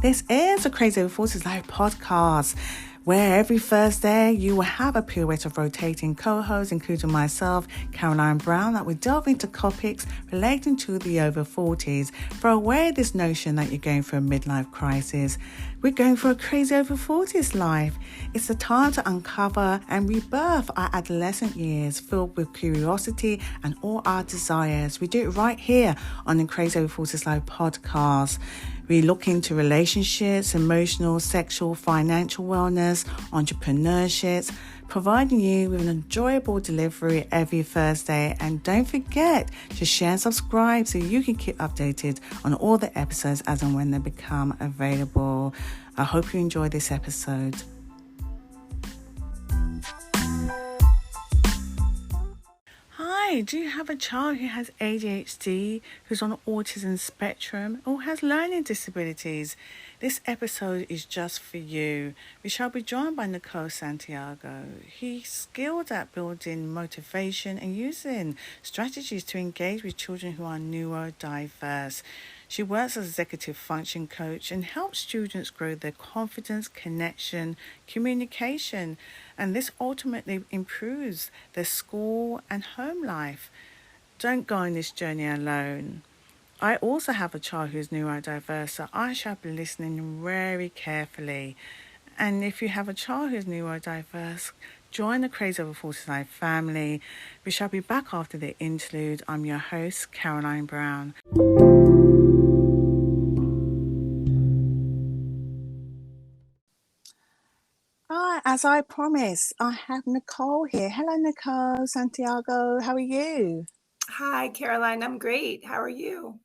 This is the Crazy Over 40s Live podcast, where every Thursday you will have a pirouette of rotating co-hosts, including myself, Caroline Brown, that will delve into topics relating to the over 40s. For aware of this notion that you're going through a midlife crisis, we're going for a crazy over 40s life. It's the time to uncover and rebirth our adolescent years filled with curiosity and all our desires. We do it right here on the Crazy Over 40s Live podcast. We look into relationships, emotional, sexual, financial wellness, entrepreneurships, providing you with an enjoyable delivery every Thursday. And don't forget to share and subscribe so you can keep updated on all the episodes as and when they become available. I hope you enjoy this episode. Hi, do you have a child who has ADHD, who's on the autism spectrum, or has learning disabilities? This episode is just for you. We shall be joined by Nicole Santiago. He's skilled at building motivation and using strategies to engage with children who are neurodiverse. She works as executive function coach and helps students grow their confidence, connection, communication, and this ultimately improves their school and home life. Don't go on this journey alone. I also have a child who's neurodiverse, so I shall be listening very carefully. And if you have a child who's neurodiverse, join the Crazy Over 40 Life family. We shall be back after the interlude. I'm your host, Caroline Brown. As I promised, I have Nicole here. Hello, Nicole Santiago. How are you? Hi, Caroline. I'm great. How are you?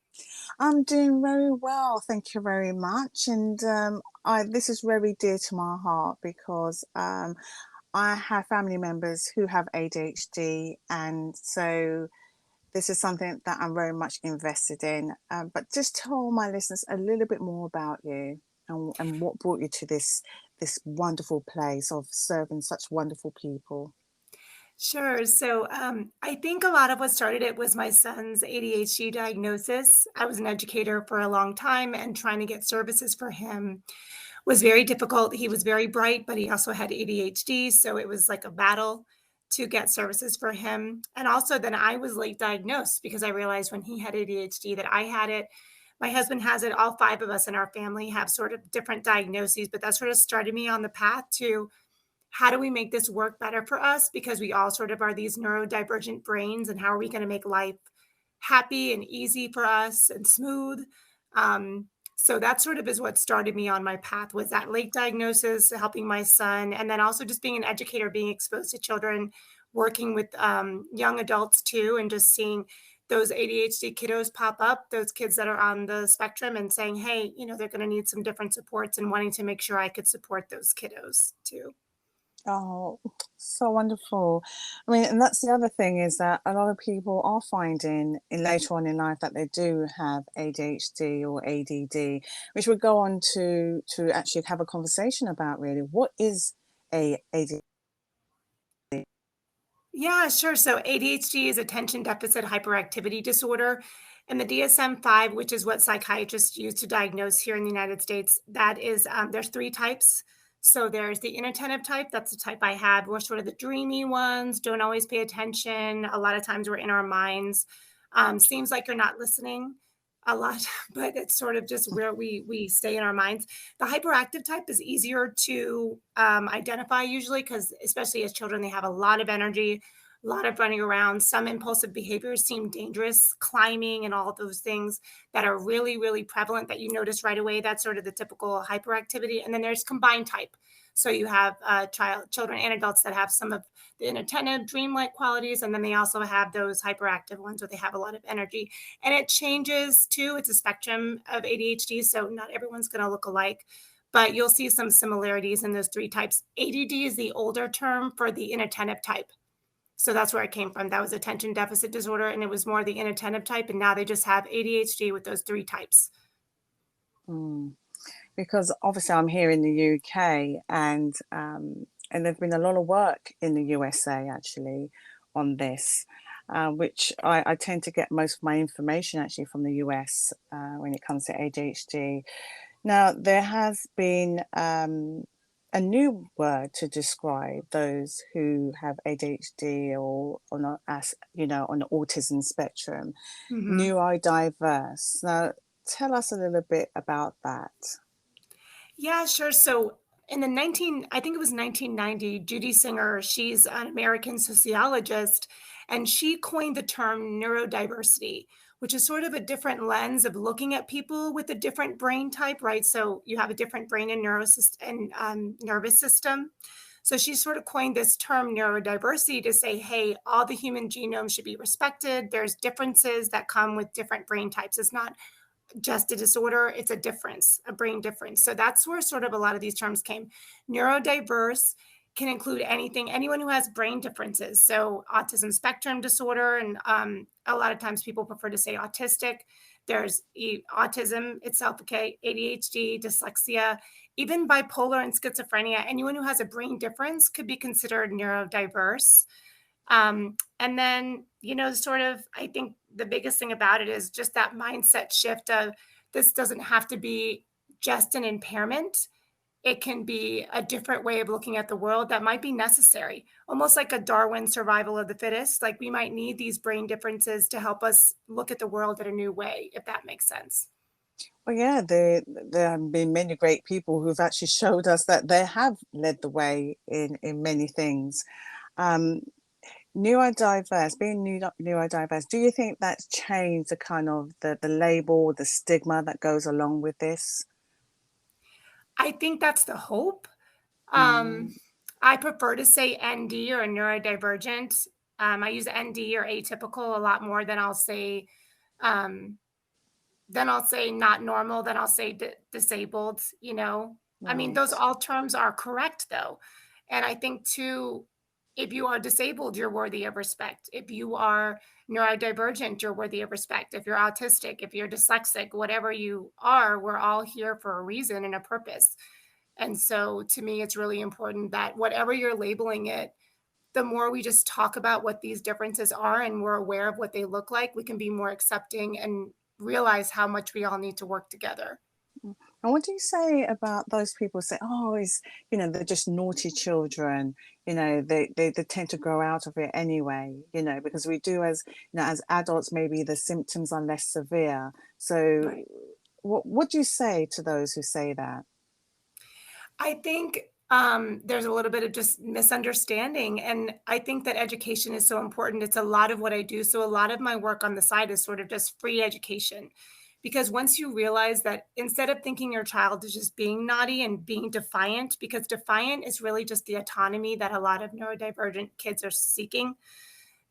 I'm doing very well. Thank you very much. And this is very dear to my heart because I have family members who have ADhD. And so this is something that I'm very much invested in. But just tell my listeners a little bit more about you and what brought you to this wonderful place of serving such wonderful people. Sure. So I think a lot of what started it was my son's ADHD diagnosis. I was an educator for a long time, and trying to get services for him was very difficult. He was very bright, but he also had ADHD. So it was like a battle to get services for him. And also, then I was late diagnosed because I realized when he had ADHD that I had it. My husband has it. All five of us in our family have sort of different diagnoses, but that sort of started me on the path to how do we make this work better for us? Because we all sort of are these neurodivergent brains, and how are we going to make life happy and easy for us and smooth? So that sort of is what started me on my path, was that late diagnosis, helping my son, and then also just being an educator, being exposed to children, working with young adults too, and just seeing those ADHD kiddos pop up, those kids that are on the spectrum, and saying, hey, they're going to need some different supports, and wanting to make sure I could support those kiddos too. Oh, so wonderful. I mean, and that's the other thing, is that a lot of people are finding later on in life that they do have ADHD or ADD, which we'll go on to actually have a conversation about, really. What is ADD? Yeah, sure. So ADHD is attention deficit hyperactivity disorder. And the DSM-5, which is what psychiatrists use to diagnose here in the United States, that is, there's three types. So there's the inattentive type. That's the type I have. We're sort of the dreamy ones, don't always pay attention. A lot of times we're in our minds. Seems like you're not listening a lot, but it's sort of just where we stay in our minds. The hyperactive type is easier to identify usually, because especially as children, they have a lot of energy, a lot of running around. Some impulsive behaviors seem dangerous, climbing and all of those things that are really, really prevalent that you notice right away. That's sort of the typical hyperactivity. And then there's combined type. So you have children and adults that have some of the inattentive, dreamlike qualities, and then they also have those hyperactive ones where they have a lot of energy. And it changes too. It's a spectrum of ADHD, so not everyone's going to look alike, but you'll see some similarities in those three types. ADD is the older term for the inattentive type. So that's where it came from. That was attention deficit disorder, and it was more the inattentive type. And now they just have ADHD with those three types. Because obviously I'm here in the UK, and there's been a lot of work in the USA actually on this, which I tend to get most of my information actually from the US when it comes to ADHD. Now, there has been a new word to describe those who have ADHD or on a, as on the autism spectrum, Mhm. neurodiverse. Now, tell us a little bit about that. Yeah, sure. So in the 19 I think it was 1990, Judy Singer, she's an American sociologist, and she coined the term neurodiversity, which is sort of a different lens of looking at people with a different brain type, right? So you have a different brain and nervous system. So she sort of coined this term neurodiversity to say, hey, all the human genome should be respected. There's differences that come with different brain types. It's not just a disorder, it's a difference, a brain difference. So that's where sort of a lot of these terms came. Neurodiverse can include anything, anyone who has brain differences. So autism spectrum disorder, and a lot of times people prefer to say autistic. There's autism itself, okay, ADHD, dyslexia, even bipolar and schizophrenia. Anyone who has a brain difference could be considered neurodiverse. And then, sort of, I think the biggest thing about it is just that mindset shift of this doesn't have to be just an impairment. It can be a different way of looking at the world that might be necessary, almost like a Darwin survival of the fittest. Like we might need these brain differences to help us look at the world in a new way, if that makes sense. Well, yeah, there have been many great people who've actually showed us that they have led the way in many things. Um, Neurodiverse, being neurodiverse, do you think that's changed the kind of the label, the stigma that goes along with this? I think that's the hope. Um, Mm, I prefer to say ND or neurodivergent. I use ND or atypical a lot more um, than I'll say not normal, than I'll say disabled. I mean, those right. all terms are correct though. And I think too, if you are disabled, you're worthy of respect. If you are neurodivergent, you're worthy of respect. If you're autistic, if you're dyslexic, whatever you are, we're all here for a reason and a purpose. And so to me, it's really important that whatever you're labeling it, the more we just talk about what these differences are and we're aware of what they look like, we can be more accepting and realize how much we all need to work together. Mm. And what do you say about those people say, oh, they're just naughty children, they tend to grow out of it anyway, because we do as adults, maybe the symptoms are less severe. So Right. what do you say to those who say that? I think there's a little bit of just misunderstanding. And I think that education is so important. It's a lot of what I do. So, a lot of my work on the side is sort of just free education. Because once you realize that instead of thinking your child is just being naughty and being defiant, because defiant is really just the autonomy that a lot of neurodivergent kids are seeking.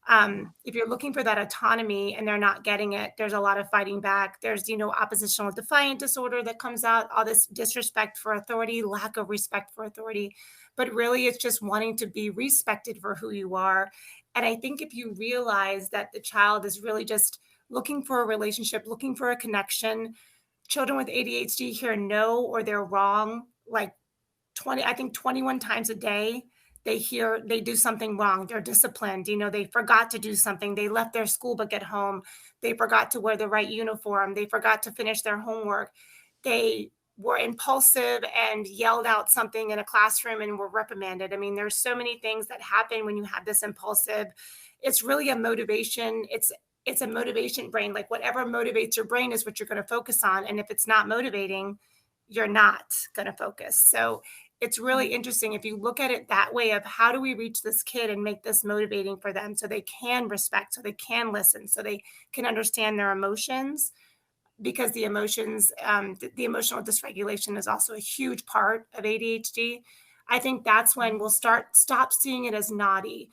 If you're looking for that autonomy and they're not getting it, there's a lot of fighting back. There's, oppositional defiant disorder that comes out, all this disrespect for authority, lack of respect for authority. But really, it's just wanting to be respected for who you are. And I think if you realize that the child is really just looking for a relationship, looking for a connection, children with ADHD hear no or they're wrong like 21 times a day. They do something wrong, they're disciplined, they forgot to do something, they left their school but get home, they forgot to wear the right uniform, they forgot to finish their homework, they were impulsive and yelled out something in a classroom and were reprimanded. I mean, there's so many things that happen when you have this impulsive. It's really a motivation. It's a motivation brain. Like whatever motivates your brain is what you're going to focus on. And if it's not motivating, you're not going to focus. So it's really interesting if you look at it that way of how do we reach this kid and make this motivating for them so they can respect, so they can listen, so they can understand their emotions, because the emotional dysregulation is also a huge part of ADHD. I think that's when we'll stop seeing it as naughty.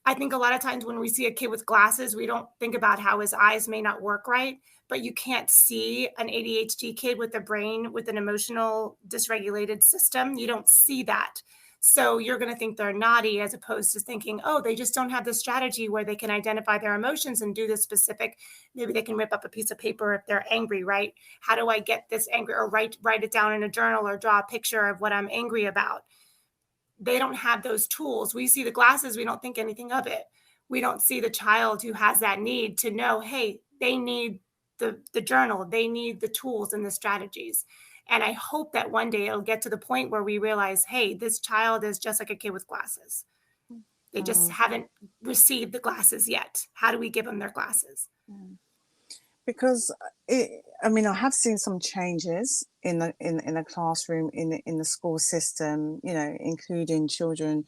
I think a lot of times when we see a kid with glasses, we don't think about how his eyes may not work right, but you can't see an ADHD kid with a brain with an emotional dysregulated system. You don't see that. So you're going to think they're naughty as opposed to thinking, oh, they just don't have the strategy where they can identify their emotions and do this specific. Maybe they can rip up a piece of paper if they're angry, right? How do I get this angry, or write it down in a journal or draw a picture of what I'm angry about? They don't have those tools. We see the glasses, we don't think anything of it. We don't see the child who has that need to know, hey, they need the journal, they need the tools and the strategies. And I hope that one day it'll get to the point where we realize, hey, this child is just like a kid with glasses. They just Mm, haven't received the glasses yet. How do we give them their glasses? mm. Because I mean, I have seen some changes in the classroom, in the school system, including children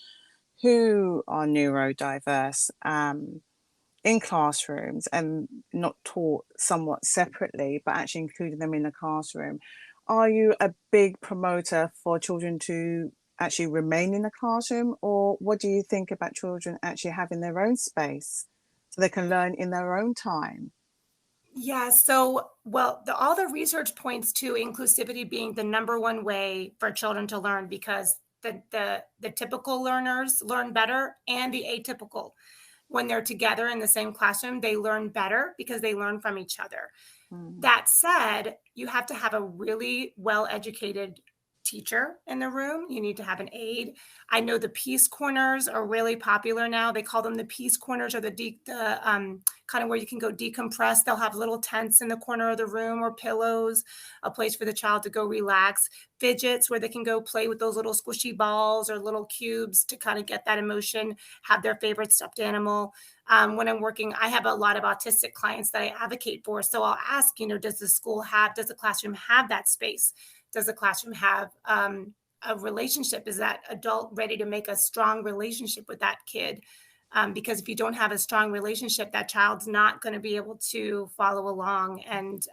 who are neurodiverse, in classrooms and not taught somewhat separately, but actually including them in the classroom. Are you a big promoter for children to actually remain in the classroom, or what do you think about children actually having their own space so they can learn in their own time? Yeah, so well, all the research points to inclusivity being the number one way for children to learn because the typical learners learn better and the atypical. When they're together in the same classroom, they learn better because they learn from each other. Mm, That said, you have to have a really well-educated teacher in the room. You need to have an aide. I know the peace corners are really popular now. They call them the peace corners or the kind of where you can go decompress. They'll have little tents in the corner of the room or pillows, a place for the child to go relax. Fidgets where they can go play with those little squishy balls or little cubes to kind of get that emotion, have their favorite stuffed animal. When I'm working, I have a lot of autistic clients that I advocate for. So I'll ask, does the classroom have that space? Does the classroom have a relationship? Is that adult ready to make a strong relationship with that kid? Because if you don't have a strong relationship, that child's not going to be able to follow along. And,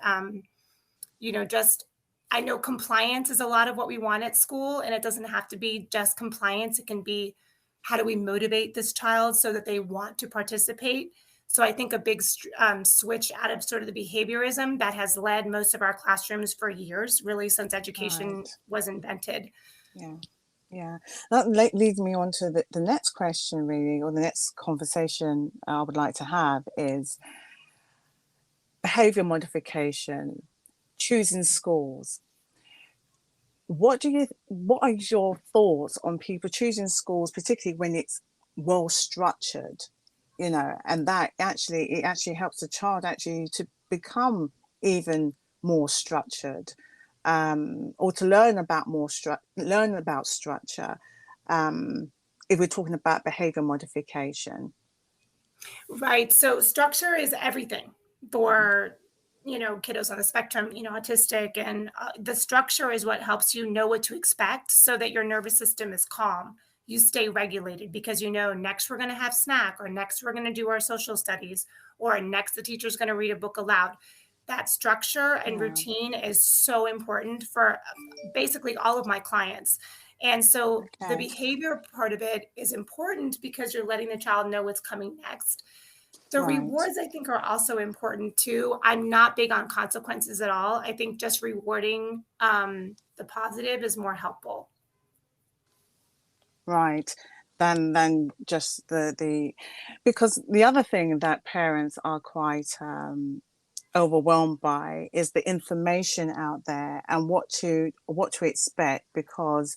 just I know compliance is a lot of what we want at school, and it doesn't have to be just compliance. It can be how do we motivate this child so that they want to participate? So I think a big switch out of sort of the behaviorism that has led most of our classrooms for years, really since education right. was invented. Yeah. Yeah. That leads me on to the next question, really, or the next conversation I would like to have is behavior modification, choosing schools. What are your thoughts on people choosing schools, particularly when it's well structured, and that it actually helps the child actually to become even more structured, or to learn about structure, if we're talking about behavior modification. Right. So structure is everything for, kiddos on the spectrum, autistic. And the structure is what helps you know what to expect so that your nervous system is calm. You stay regulated because next we're going to have snack, or next we're going to do our social studies, or next the teacher's going to read a book aloud. That structure and Yeah. routine is so important for basically all of my clients. And so the Okay. behavior part of it is important because you're letting the child know what's coming next. The Right. rewards, I think, are also important too. I'm not big on consequences at all. I think just rewarding the positive is more helpful. Right. Than just the because the other thing that parents are quite overwhelmed by is the information out there and what to expect, because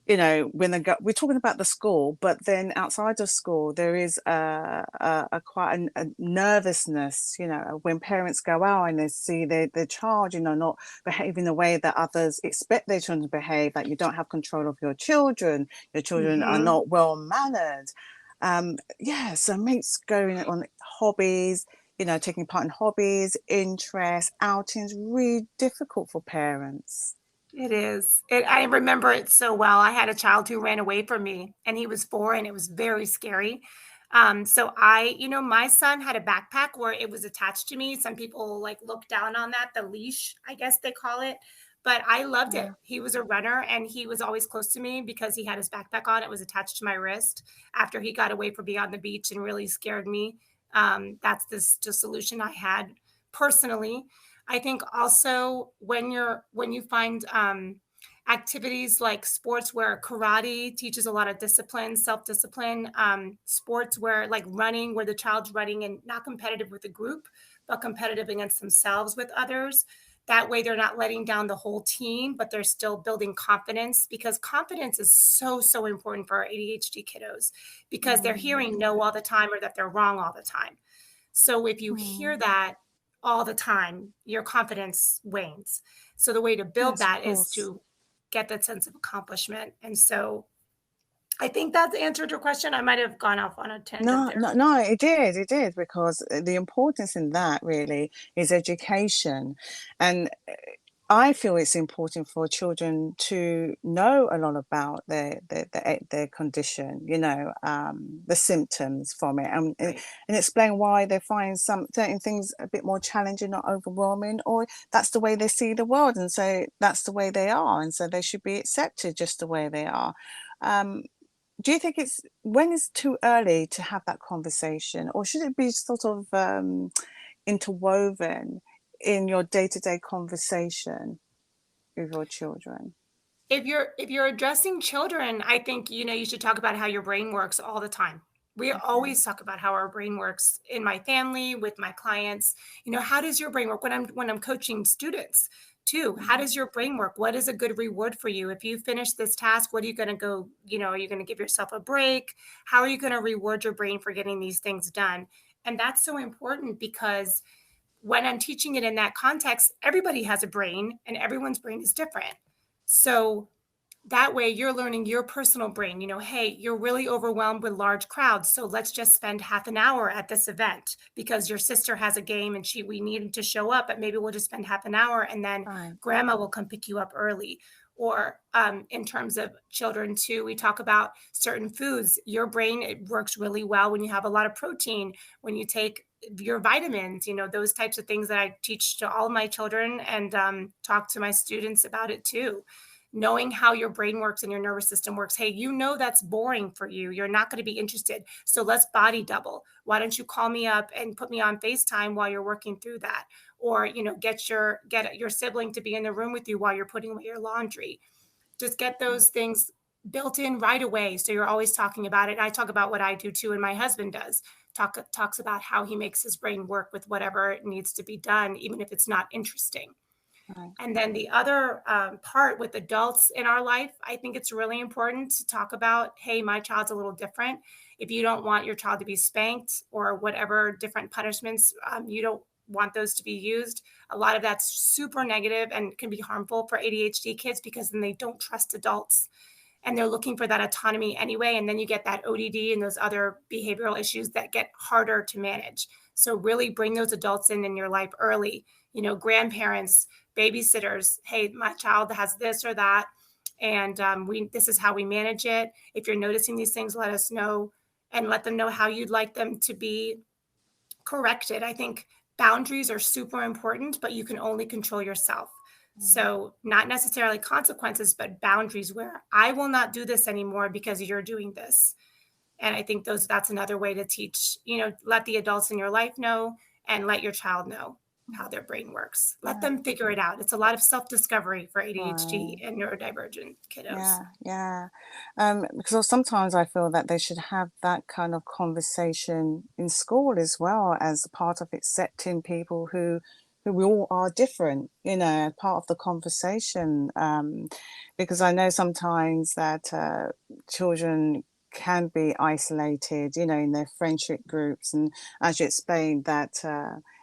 when we're talking about the school, but then outside of school there is a quite a nervousness, when parents go out and they see their child, not behaving the way that others expect their children to behave, that you don't have control of your children are Mhm. not well mannered. Yeah, so mates going on hobbies, taking part in hobbies, interests, outings, really difficult for parents. It is. I remember it so well. I had a child who ran away from me, and he was 4, and it was very scary. So my son had a backpack where it was attached to me. Some people like look down on that, the leash, I guess they call it. But I loved it. Yeah. He was a runner and he was always close to me because he had his backpack on. It was attached to my wrist after he got away from me on the beach and really scared me. That's the solution I had personally. I think also when you find activities like sports where karate teaches a lot of discipline, self-discipline, sports where like running, where the child's running and not competitive with the group, but competitive against themselves with others. That way they're not letting down the whole team, but they're still building confidence because confidence is so, so important for our ADHD kiddos because they're Mm, hearing no all the time or that they're wrong all the time. So if you hear mm, that all the time, your confidence wanes. So the way to build Yes, of that is course. to get that sense of accomplishment. And so I think that's answered your question. I might have gone off on a tangent No, there. no, no, it did, because the importance in that really is education. And I feel it's important for children to know a lot about their condition, the symptoms from it, Right. and explain why they find some certain things a bit more challenging or overwhelming, or that's the way they see the world, and so that's the way they are, and so they should be accepted just the way they are. Um, do you think when it's too early to have that conversation, or should it be sort of interwoven in your day-to-day conversation with your children? If you're addressing children, I think, you should talk about how your brain works all the time. We Okay. always talk about how our brain works in my family, with my clients. How does your brain work when I'm coaching students too? How Mhm. does your brain work? What is a good reward for you? If you finish this task, what are you going to go, are you going to give yourself a break? How are you going to reward your brain for getting these things done? And that's so important because when I'm teaching it in that context, everybody has a brain and everyone's brain is different. So that way you're learning your personal brain, hey, you're really overwhelmed with large crowds. So let's just spend half an hour at this event because your sister has a game and we needed to show up, but maybe we'll just spend half an hour and then Right. grandma will come pick you up early. Or in terms of children too, we talk about certain foods. Your brain, it works really well when you have a lot of protein, when you take your vitamins, those types of things that I teach to all my children and talk to my students about it too. Knowing how your brain works and your nervous system works. Hey, that's boring for you. You're not going to be interested. So let's body double. Why don't you call me up and put me on FaceTime while you're working through that? Or, get your sibling to be in the room with you while you're putting away your laundry. Just get Right. those things built in right away. So you're always talking about it. I talk about what I do too, and my husband does. Talks about how he makes his brain work with whatever needs to be done, even if it's not interesting. Right. And then the other part with adults in our life, I think it's really important to talk about, hey, my child's a little different. If you don't want your child to be spanked or whatever different punishments, you don't want those to be used. A lot of that's super negative and can be harmful for ADHD kids because then they don't trust adults and they're looking for that autonomy anyway. And then you get that ODD and those other behavioral issues that get harder to manage. So really bring those adults in your life early, grandparents, babysitters. Hey, my child has this or that. And this is how we manage it. If you're noticing these things, let us know and let them know how you'd like them to be corrected. I think boundaries are super important, but you can only control yourself. Mm. So, not necessarily consequences, but boundaries where I will not do this anymore because you're doing this. And I think that's another way to teach, let the adults in your life know and let your child know how their brain works. Let Yeah. them figure it out. It's a lot of self-discovery for Right. ADHD and neurodivergent kiddos. Yeah, yeah. Because sometimes I feel that they should have that kind of conversation in school as well, as part of accepting people who we all are different, part of the conversation. Because I know sometimes that children can be isolated, in their friendship groups, and as you explained that.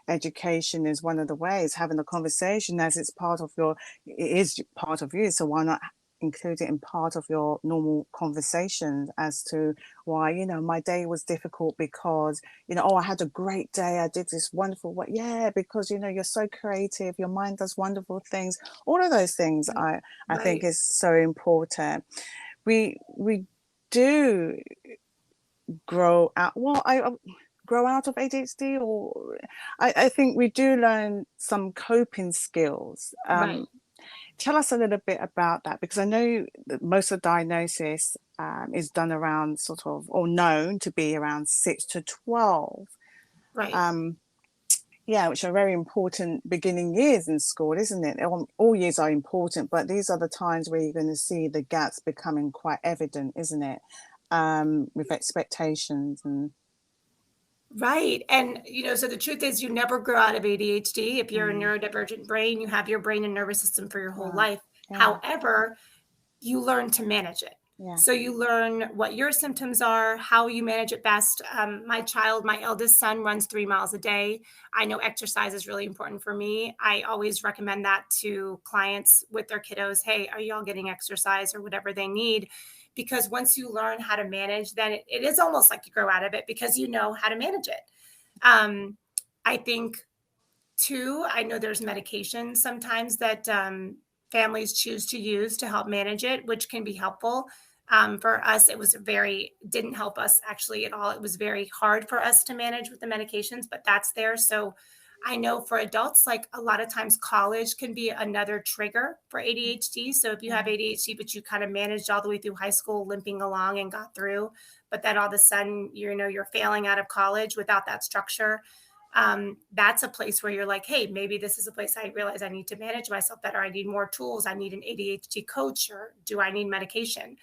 Education is one of the ways, having a conversation, as it is part of you, so why not include it in part of your normal conversations as to why, my day was difficult because, oh, I had a great day, I did this wonderful work. Yeah, because you're so creative, your mind does wonderful things. All of those things I think Right. is so important. We do grow out, well, I grow out of ADHD, or I think we do learn some coping skills. Right. Tell us a little bit about that, because I know that most of the diagnosis is done around sort of, or known to be around 6 to 12. Right. Um, yeah, which are very important beginning years in school, isn't it? All years are important, but these are the times where you're going to see the gaps becoming quite evident, isn't it? With expectations and Right. And, so the truth is you never grow out of ADHD. If you're a mm, neurodivergent brain, you have your brain and nervous system for your whole right, life. yeah, However, you learn to manage it. Yeah. So you learn what your symptoms are, how you manage it best. My eldest son, runs 3 miles a day. I know exercise is really important for me. I always recommend that to clients with their kiddos. Hey, are y'all getting exercise or whatever they need? Because once you learn how to manage, then it is almost like you grow out of it because you know how to manage it. Um, I think too, I know there's medications sometimes that families choose to use to help manage it, which can be helpful. For us, didn't help us actually at all. It was very hard for us to manage with the medications, but that's there. So I know for adults, like a lot of times college can be another trigger for ADHD. So if you have Yeah. ADHD, but you kind of managed all the way through high school, limping along and got through, but then all of a sudden, you're failing out of college without that structure, that's a place where you're like, hey, maybe this is a place I realize I need to manage myself better. I need more tools. I need an ADHD coach, or do I need medication?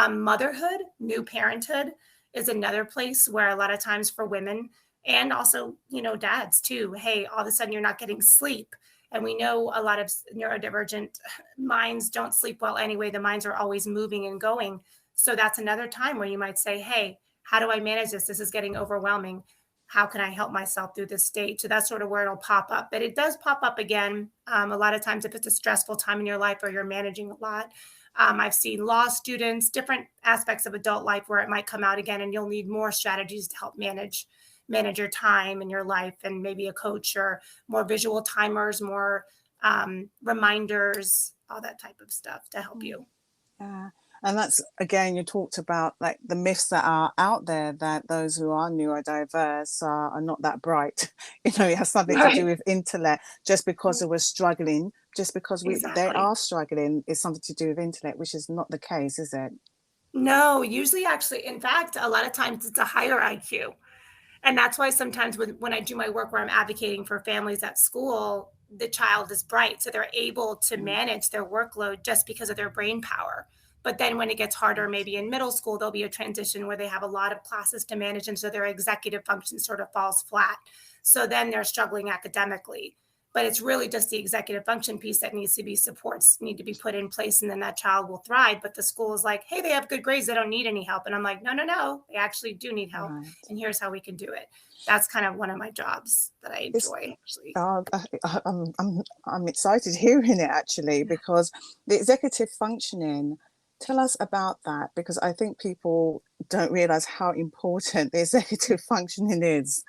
Motherhood, new parenthood is another place where a lot of times for women and also, dads too, hey, all of a sudden you're not getting sleep. And we know a lot of neurodivergent minds don't sleep well anyway. The minds are always moving and going. So that's another time where you might say, hey, how do I manage this? This is getting overwhelming. How can I help myself through this stage? So that's sort of where it'll pop up. But it does pop up again. A lot of times, if it's a stressful time in your life or you're managing a lot, I've seen law students, different aspects of adult life where it might come out again, and you'll need more strategies to help manage your time and your life, and maybe a coach or more visual timers, more reminders, all that type of stuff to help you. Yeah. And that's, again, you talked about like the myths that are out there that those who are neurodiverse are not that bright. You know, it has something to do Right. with intellect. Just because we're struggling, just because they Exactly. are struggling, is something to do with intellect, which is not the case, is it? No, usually, actually, in fact, a lot of times it's a higher IQ. And that's why sometimes when I do my work where I'm advocating for families at school, the child is bright. So they're able to Mm, manage their workload just because of their brain power. But then when it gets harder, right. maybe in middle school, there'll be a transition where they have a lot of classes to manage. And so their executive function sort of falls flat. So then they're struggling academically. But it's really just the executive function piece that needs to be supports need to be put in place, and then that child will thrive. But the school is like, hey, they have good grades, they don't need any help. And I'm like, no, no, no, they actually do need help. Right. And here's how we can do it. That's kind of one of my jobs that I It's enjoy, actually. I'm excited hearing it actually, because the executive functioning, tell us about that, because I think people don't realize how important the executive functioning is.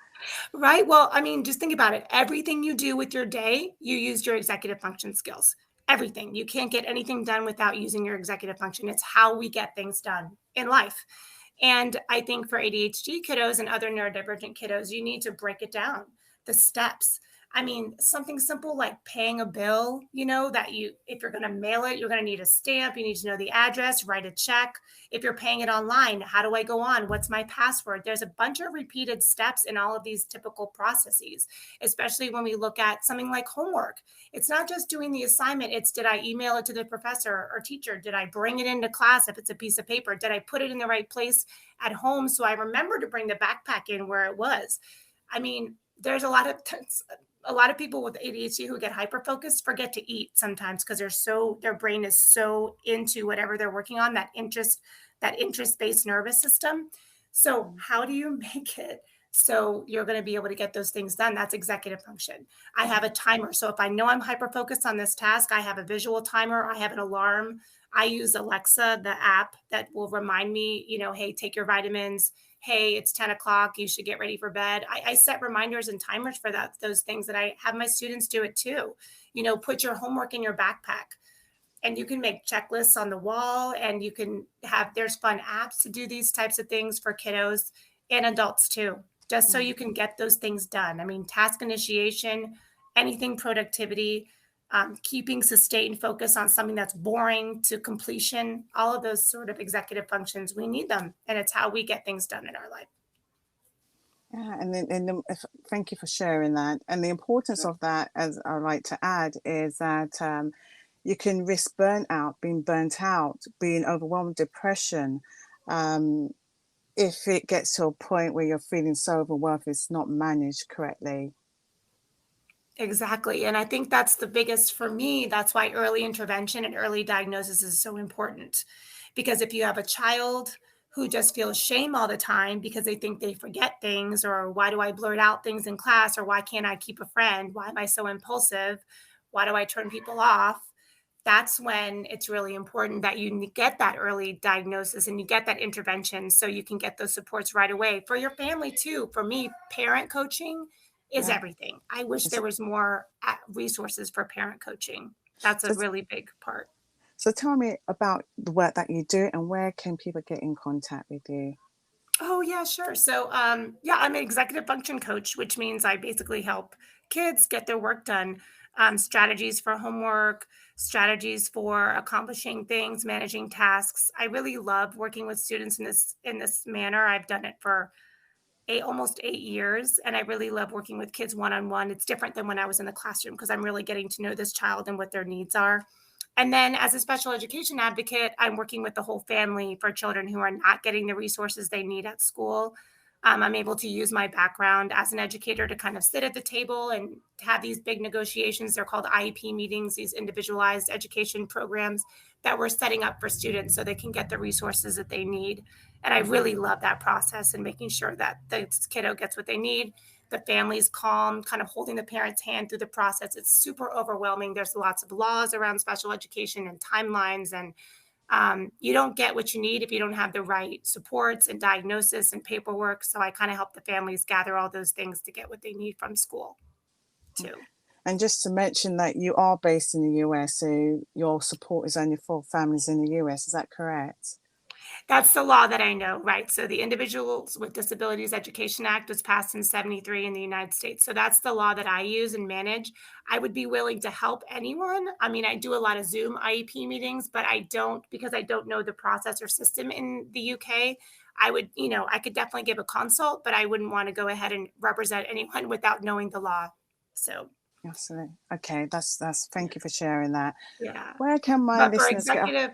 Right. Well, I mean, just think about it. Everything you do with your day, you use your executive function skills. Everything. You can't get anything done without using your executive function. It's how we get things done in life. And I think for ADHD kiddos and other neurodivergent kiddos, you need to break it down, the steps. I mean, something simple like paying a bill, that if you're going to mail it, you're going to need a stamp. You need to know the address, write a check. If you're paying it online, how do I go on? What's my password? There's a bunch of repeated steps in all of these typical processes, especially when we look at something like homework. It's not just doing the assignment. It's, did I email it to the professor or teacher? Did I bring it into class if it's a piece of paper? Did I put it in the right place at home so I remember to bring the backpack in where it was? I mean, there's a lot of people with ADHD who get hyper focused forget to eat sometimes because their brain is so into whatever they're working on, that interest based nervous system. So how do you make it so you're going to be able to get those things done? That's executive function. I have a timer. So if I know I'm hyper focused on this task, I have a visual timer, I have an alarm. I use Alexa, the app that will remind me, hey, take your vitamins. Hey, it's 10 o'clock. You should get ready for bed. I set reminders and timers for those things, that I have my students do it too. Put your homework in your backpack, and you can make checklists on the wall, and there's fun apps to do these types of things for kiddos and adults too, just so Mm. you can get those things done. I mean, task initiation, anything productivity, keeping sustained focus on something that's boring to completion, all of those sort of executive functions, we need them. And it's how we get things done in our life. Yeah, thank you for sharing that. And the importance of that, as I like to add, is that you can risk burnout, being burnt out, being overwhelmed, depression, um, if it gets to a point where you're feeling so overwhelmed, it's not managed correctly. Exactly. And I think that's the biggest for me. That's why early intervention and early diagnosis is so important. Because if you have a child who just feels shame all the time because they think they forget things, or why do I blurt out things in class, or why can't I keep a friend? Why am I so impulsive? Why do I turn people off? That's when it's really important that you get that early diagnosis and you get that intervention so you can get those supports right away for your family too. For me, parent coaching is Yeah. everything. I wish So, there was more resources for parent coaching. That's a so, really big part. so tell me about the work that you do and where can people get in contact with you? Oh, yeah, sure. So, yeah, I'm an executive function coach, which means I basically help kids get their work done. Strategies for homework, strategies for accomplishing things, managing tasks. I really love working with students in this manner. I've done it for almost 8 years, and I really love working with kids one on one. It's different than when I was in the classroom because I'm really getting to know this child and what their needs are. And then as a special education advocate, I'm working with the whole family for children who are not getting the resources they need at school. I'm able to use my background as an educator to kind of sit at the table and have these big negotiations. They're called IEP meetings, these individualized education programs that we're setting up for students so they can get the resources that they need. And I really love that process and making sure that the kiddo gets what they need. The family's calm, kind of holding the parent's hand through the process. It's super overwhelming. There's lots of laws around special education and timelines, and you don't get what you need if you don't have the right supports and diagnosis and paperwork. So I kind of help the families gather all those things to get what they need from school too. And just to mention that you are based in the US, so your support is only for families in the US, is that correct? That's the law that I know, right? So the Individuals with Disabilities Education Act was passed in 73 in the United States. So that's the law that I use and manage. I would be willing to help anyone. I mean, I do a lot of Zoom IEP meetings, but I don't because I don't know the process or system in the UK. I would, I could definitely give a consult, but I wouldn't want to go ahead and represent anyone without knowing the law. So, Absolutely. Okay, that's thank you for sharing that. yeah. Where can my But for listeners get executive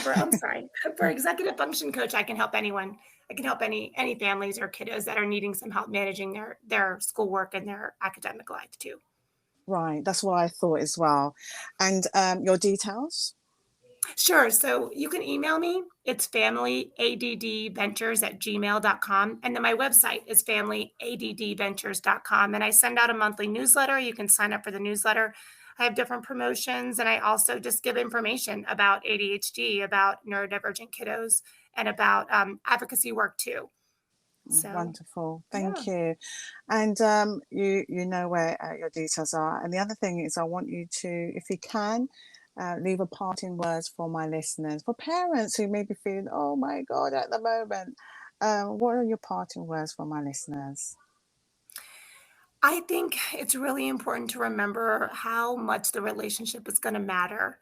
for I'm sorry, for executive function coach, I can help anyone. I can help any families or kiddos that are needing some help managing their schoolwork and their academic life too. right, that's what I thought as well. And your details? Sure. So you can email me. It's familyaddventures@gmail.com. And then my website is familyaddventures.com. And I send out a monthly newsletter. You can sign up for the newsletter. I have different promotions, and I also just give information about ADHD, about neurodivergent kiddos, and about advocacy work too. So, Wonderful, yeah. thank you. And you know where your details are. And the other thing is, I want you to, if you can, leave a parting words for my listeners, for parents who may be feeling, oh my God, at the moment. What are your parting words for my listeners? I think it's really important to remember how much the relationship is going to matter.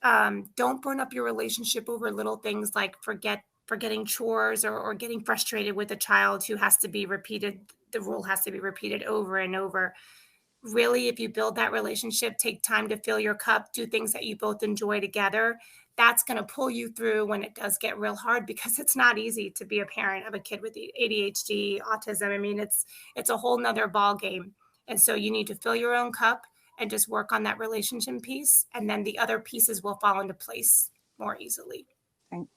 Don't burn up your relationship over little things like forgetting chores, or getting frustrated with a child who has to be repeated. The rule has to be repeated over and over. Really, if you build that relationship, take time to fill your cup, do things that you both enjoy together. That's going to pull you through when it does get real hard, because it's not easy to be a parent of a kid with ADHD, autism. I mean, it's a whole nother ball game. And so you need to fill your own cup and just work on that relationship piece. And then the other pieces will fall into place more easily. Thank,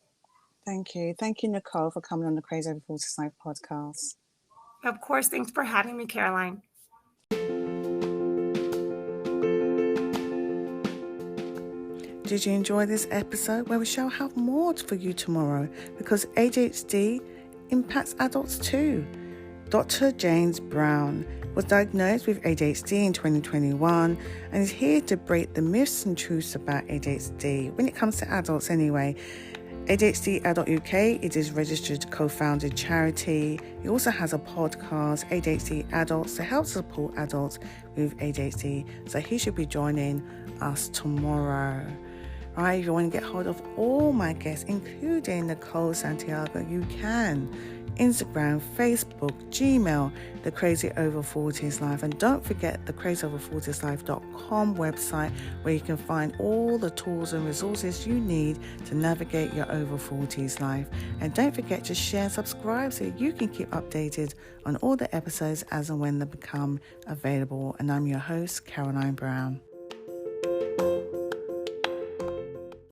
thank you. Thank you, Nicole, for coming on the Crazy Over 45 podcast. Of course, thanks for having me, Caroline. Did you enjoy this episode where we shall have more for you tomorrow, because ADHD impacts adults too. Dr. James Brown was diagnosed with ADHD in 2021 and is here to break the myths and truths about ADHD when it comes to adults anyway. ADHD Adult UK is his registered co-founded charity. He also has a podcast, ADHD Adults, to help support adults with ADHD. So he should be joining us tomorrow. Right, if you want to get hold of all my guests, including Nicole Santiago, you can. Instagram, Facebook, Gmail, The Crazy Over 40s Life. And don't forget the crazyover40slife.com website, where you can find all the tools and resources you need to navigate your over 40s life. And don't forget to share and subscribe so you can keep updated on all the episodes as and when they become available. And I'm your host, Caroline Brown.